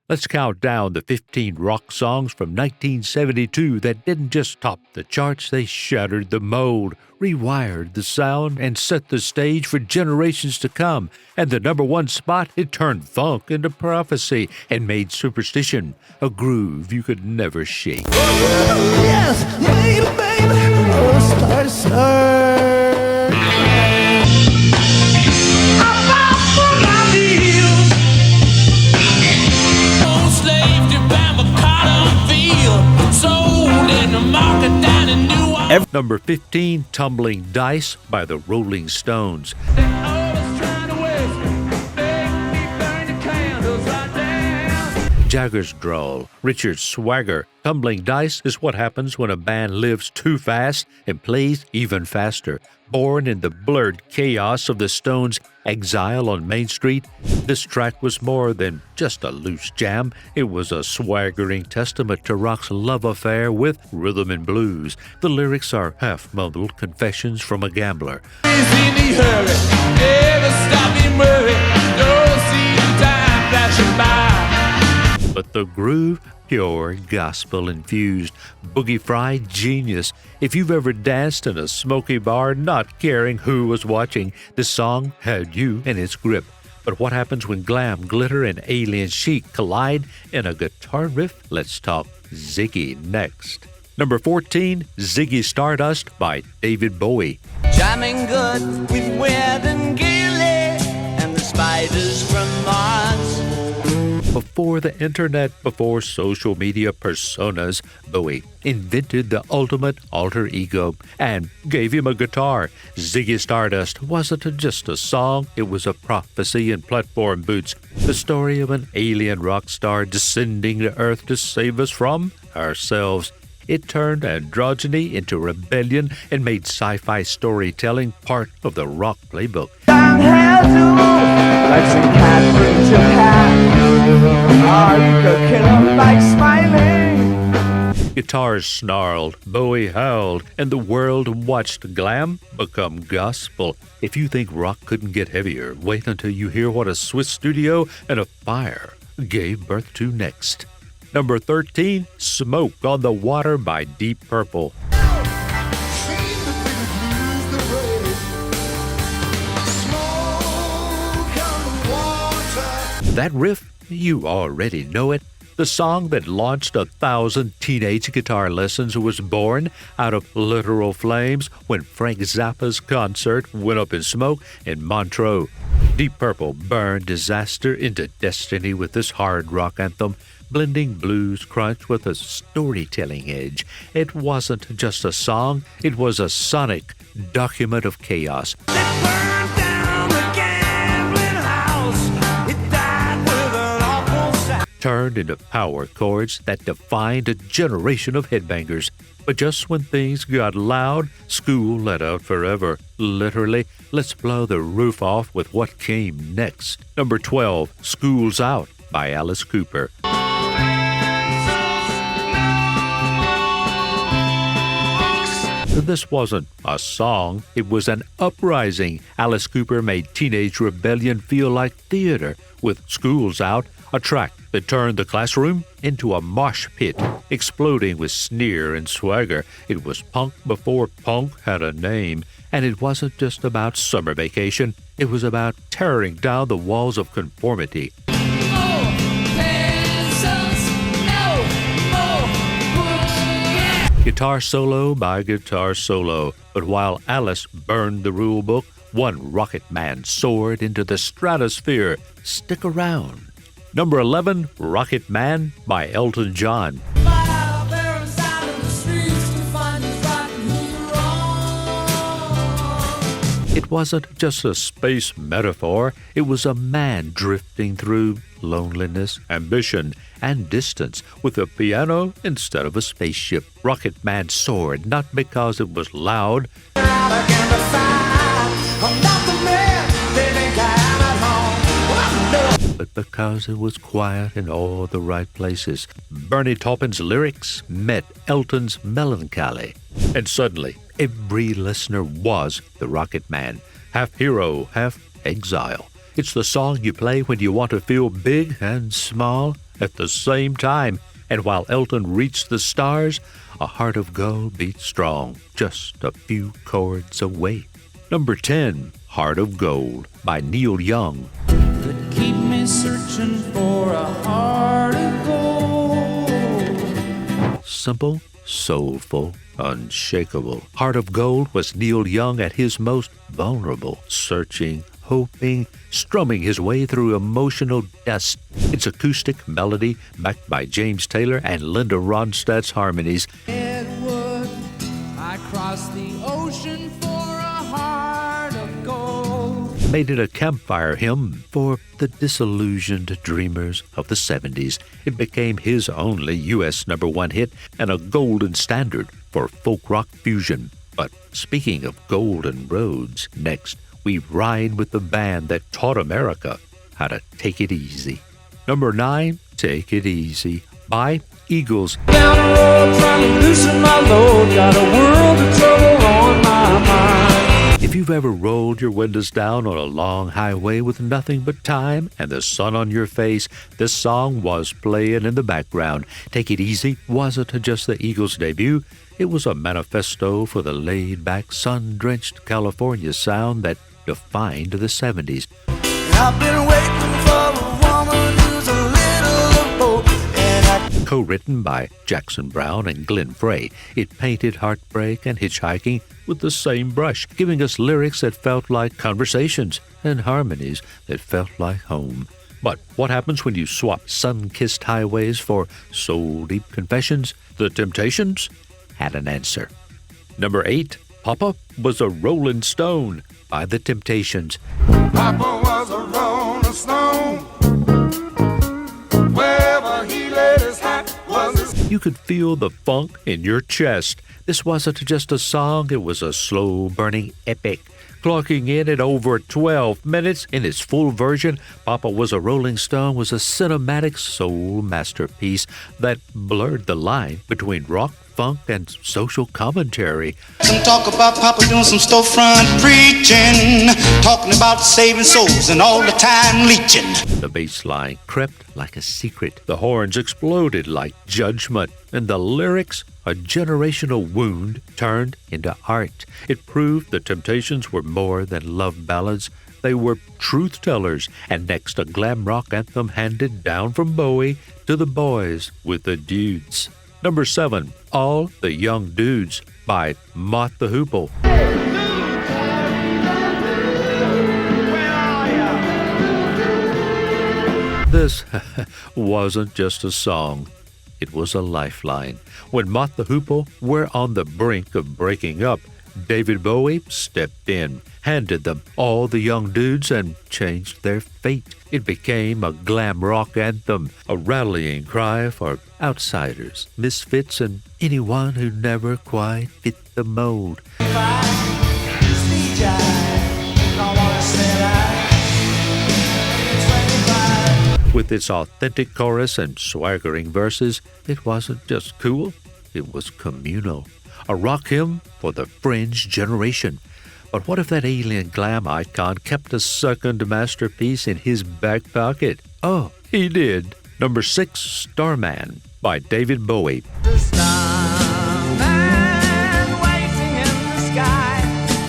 Let's count down the 15 rock songs from 1972 that didn't just top the charts, they shattered the mold, rewired the sound, and set the stage for generations to come. And the number one spot, it turned funk into prophecy and made Superstition a groove you could never shake. Oh, yes, baby, baby, oh, start. Number 15, Tumbling Dice by the Rolling Stones. Jagger's drawl, Richard's swagger. Tumbling Dice is what happens when a band lives too fast and plays even faster. Born in the blurred chaos of the Stones' exile on Main Street, this track was more than just a loose jam. It was a swaggering testament to rock's love affair with rhythm and blues. The lyrics are half-mumbled confessions from a gambler. But the groove, pure gospel-infused, boogie-fried genius. If you've ever danced in a smoky bar, not caring who was watching, this song had you in its grip. But what happens when glam, glitter, and alien chic collide in a guitar riff? Let's talk Ziggy next. Number 14, Ziggy Stardust by David Bowie. Jamming good with Weird and Gilly and the spiders from Mott. Before the internet, before social media personas, Bowie invented the ultimate alter ego and gave him a guitar. Ziggy Stardust wasn't just a song, it was a prophecy in platform boots. The story of an alien rock star descending to Earth to save us from ourselves. It turned androgyny into rebellion and made sci-fi storytelling part of the rock playbook. Guitars snarled, Bowie howled, and the world watched glam become gospel. If you think rock couldn't get heavier, wait until you hear what a Swiss studio and a fire gave birth to next. Number 13, Smoke on the Water by Deep Purple. That riff, you already know it. The song that launched 1,000 teenage guitar lessons was born out of literal flames when Frank Zappa's concert went up in smoke in Montreux. Deep Purple burned disaster into destiny with this hard rock anthem, blending blues crunch with a storytelling edge. It wasn't just a song, it was a sonic document of chaos. Turned into power chords that defined a generation of headbangers. But just when things got loud, school let out forever. Literally, let's blow the roof off with what came next. Number 12, School's Out by Alice Cooper. This wasn't a song, it was an uprising. Alice Cooper made teenage rebellion feel like theater with School's Out, a track that turned the classroom into a mosh pit, exploding with sneer and swagger. It was punk before punk had a name, and it wasn't just about summer vacation. It was about tearing down the walls of conformity. Guitar solo by guitar solo. But while Alice burned the rule book, one rocket man soared into the stratosphere. Stick around. Number 11, Rocket Man by Elton John. It wasn't just a space metaphor, it was a man drifting through loneliness, ambition, and distance with a piano instead of a spaceship. Rocket Man soared not because it was loud, but because it was quiet in all the right places. Bernie Taupin's lyrics met Elton's melancholy. And suddenly, every listener was the Rocket Man, half hero, half exile. It's the song you play when you want to feel big and small at the same time. And while Elton reached the stars, a heart of gold beat strong, just a few chords away. Number 10, Heart of Gold by Neil Young. But keep me searching for a heart of gold. Simple, soulful, unshakable. Heart of Gold was Neil Young at his most vulnerable, searching, hoping, strumming his way through emotional dust. Its acoustic melody, backed by James Taylor and Linda Ronstadt's harmonies, Edward, I crossed the ocean for a heart of gold. made it a campfire hymn for the disillusioned dreamers of the 70s. It became his only U.S. #1 hit and a golden standard for folk rock fusion. But speaking of golden roads, next we ride with the band that taught America how to take it easy. Number 9, Take It Easy by Eagles. Down the road trying to loosen my load, got a world of trouble on my mind. If you've ever rolled your windows down on a long highway with nothing but time and the sun on your face, this song was playing in the background. Take It Easy wasn't just the Eagles' debut. It was a manifesto for the laid-back, sun-drenched California sound that defined the 70s. I've been waiting for a woman who's a little of both. Co-written by Jackson Browne and Glenn Frey, it painted heartbreak and hitchhiking with the same brush, giving us lyrics that felt like conversations and harmonies that felt like home. But what happens when you swap sun-kissed highways for soul-deep confessions? The Temptations had an answer. Number 8, Papa Was a Rollin' Stone by The Temptations. Papa was a rolling stone. Wherever he laid his hat was his... You could feel the funk in your chest. This wasn't just a song, it was a slow-burning epic. Clocking in at over 12 minutes in its full version, Papa Was a Rolling Stone was a cinematic soul masterpiece that blurred the line between rock, funk, and social commentary. Some talk about Papa doing some storefront preaching, talking about saving souls and all the time leeching. The bass line crept like a secret. The horns exploded like judgment. And the lyrics, a generational wound turned into art. It proved the Temptations were more than love ballads. They were truth-tellers. And next, a glam rock anthem handed down from Bowie to the boys with the dudes. Number 7, All the Young Dudes by Mott the Hoople. This wasn't just a song. It was a lifeline. When Mott the Hoople were on the brink of breaking up, David Bowie stepped in, handed them All the Young Dudes, and changed their fate. It became a glam rock anthem, a rallying cry for outsiders, misfits, and anyone who never quite fit the mold. With its authentic chorus and swaggering verses, it wasn't just cool, it was communal. A rock hymn for the fringe generation. But what if that alien glam icon kept a second masterpiece in his back pocket? Oh, he did. Number 6, Starman by David Bowie. The starman waiting in the sky.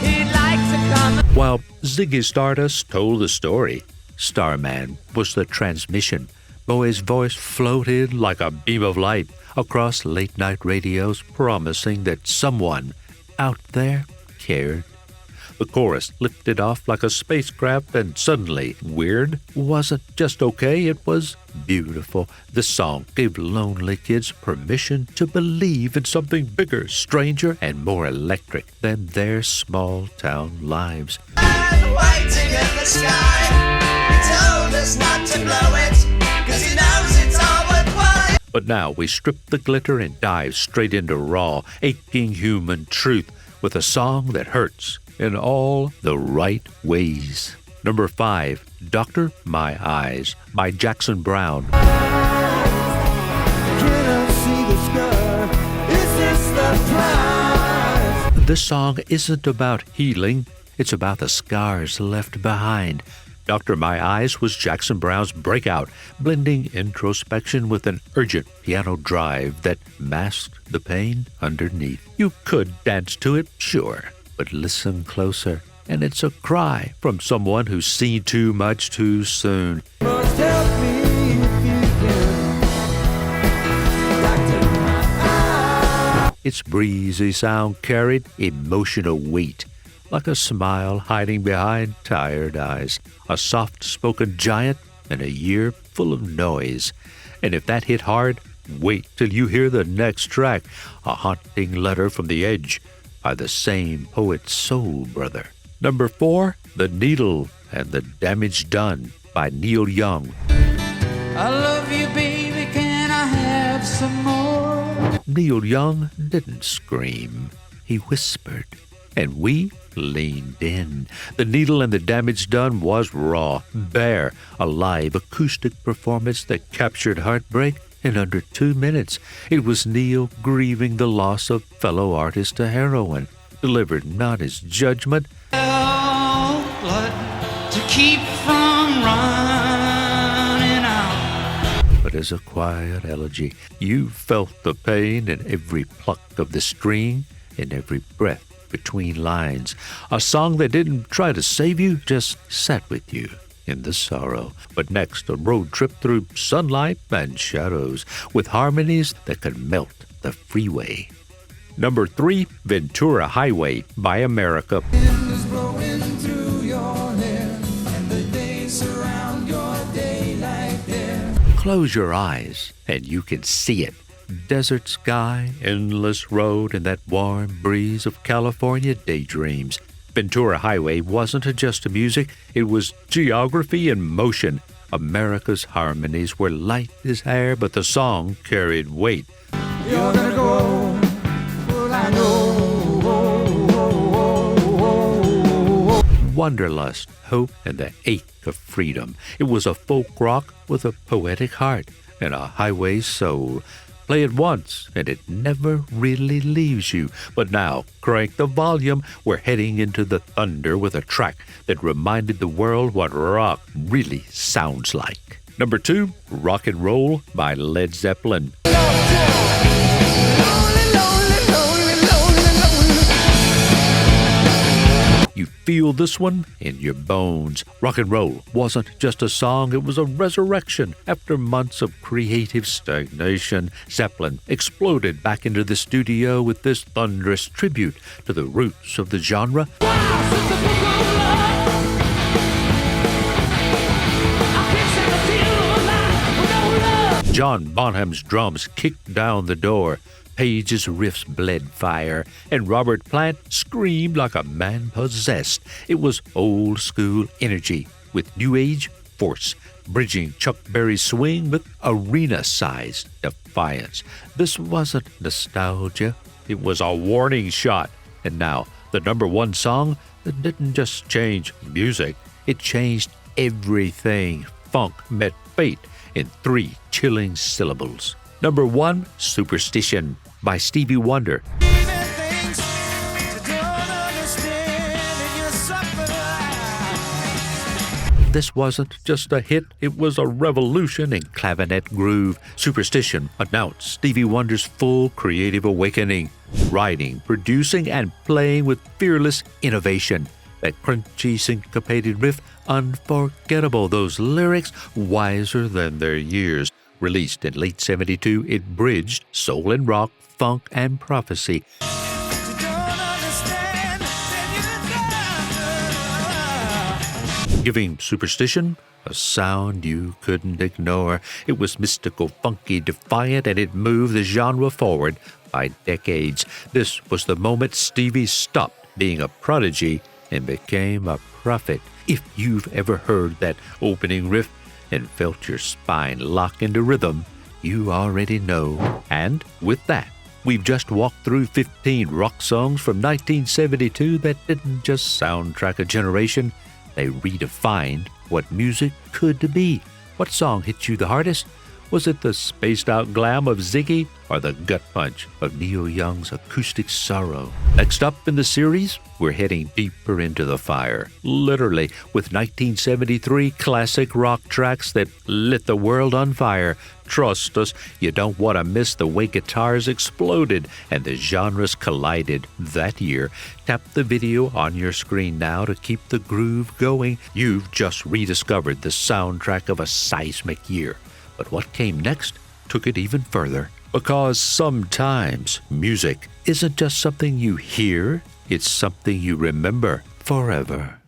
He'd like to come. While Ziggy Stardust told the story, Starman was the transmission. Bowie's voice floated like a beam of light across late-night radios, promising that someone out there cared. The chorus lifted off like a spacecraft, and suddenly, weird wasn't just okay, it was beautiful. The song gave lonely kids permission to believe in something bigger, stranger, and more electric than their small-town lives. Waiting in the sky. He told us not to blow it, 'cause he knows it's all worthwhile. But now we strip the glitter and dive straight into raw, aching human truth with a song that hurts in all the right ways. Number 5, Doctor My Eyes by Jackson Browne. Can I see the scar? Is this the prize? This song isn't about healing, it's about the scars left behind. Dr. My Eyes was Jackson Browne's breakout, blending introspection with an urgent piano drive that masked the pain underneath. You could dance to it, sure, but listen closer, and it's a cry from someone who's seen too much too soon. Must help me if you can. Doctor, my eye. Its breezy sound carried emotional weight, like a smile hiding behind tired eyes, a soft-spoken giant in a year full of noise. And if that hit hard, wait till you hear the next track, a haunting letter from the edge by the same poet's soul brother. Number 4, The Needle and the Damage Done by Neil Young. I love you, baby, can I have some more? Neil Young didn't scream, he whispered, and we leaned in. The Needle and the Damage Done was raw, bare, a live acoustic performance that captured heartbreak in under 2 minutes. It was Neil grieving the loss of fellow artist to heroin, delivered not as judgment, To keep from running out. but as a quiet elegy. You felt the pain in every pluck of the string, in every breath between lines. A song that didn't try to save you, just sat with you in the sorrow. But next, a road trip through sunlight and shadows, with harmonies that could melt the freeway. Number 3, Ventura Highway by America. Wind is blowing through your hair, and the days surround your daylight there. Close your eyes and you can see it. Desert sky, endless road, and that warm breeze of California daydreams. Ventura Highway wasn't just music, it was geography in motion. America's harmonies were light as air, but the song carried weight. You're gonna go, well, I know. Wanderlust, hope, and the ache of freedom. It was a folk rock with a poetic heart and a highway soul. Play it once, and it never really leaves you. But now, crank the volume. We're heading into the thunder with a track that reminded the world what rock really sounds like. Number 2, Rock and Roll by Led Zeppelin. You feel this one in your bones. Rock and roll wasn't just a song, it was a resurrection. After months of creative stagnation, Zeppelin exploded back into the studio with this thunderous tribute to the roots of the genre. John Bonham's drums kicked down the door. Page's riffs bled fire, and Robert Plant screamed like a man possessed. It was old-school energy with new age force, bridging Chuck Berry's swing with arena-sized defiance. This wasn't nostalgia, it was a warning shot. And now, the number 1 song that didn't just change music, it changed everything. Funk met fate in 3 chilling syllables. Number 1, Superstition by Stevie Wonder. This wasn't just a hit, it was a revolution in clavinet groove. Superstition announced Stevie Wonder's full creative awakening, writing, producing, and playing with fearless innovation. That crunchy, syncopated riff, unforgettable. Those lyrics, wiser than their years. Released in late 72, it bridged soul and rock, funk and prophecy. Giving Superstition a sound you couldn't ignore. It was mystical, funky, defiant, and it moved the genre forward by decades. This was the moment Stevie stopped being a prodigy and became a prophet. If you've ever heard that opening riff and felt your spine lock into rhythm, you already know. And with that, we've just walked through 15 rock songs from 1972 that didn't just soundtrack a generation, they redefined what music could be. What song hit you the hardest? Was it the spaced-out glam of Ziggy or the gut punch of Neil Young's acoustic sorrow? Next up in the series, we're heading deeper into the fire, literally, with 1973 classic rock tracks that lit the world on fire. Trust us, you don't want to miss the way guitars exploded and the genres collided that year. Tap the video on your screen now to keep the groove going. You've just rediscovered the soundtrack of a seismic year. But what came next took it even further. Because sometimes music isn't just something you hear, it's something you remember forever.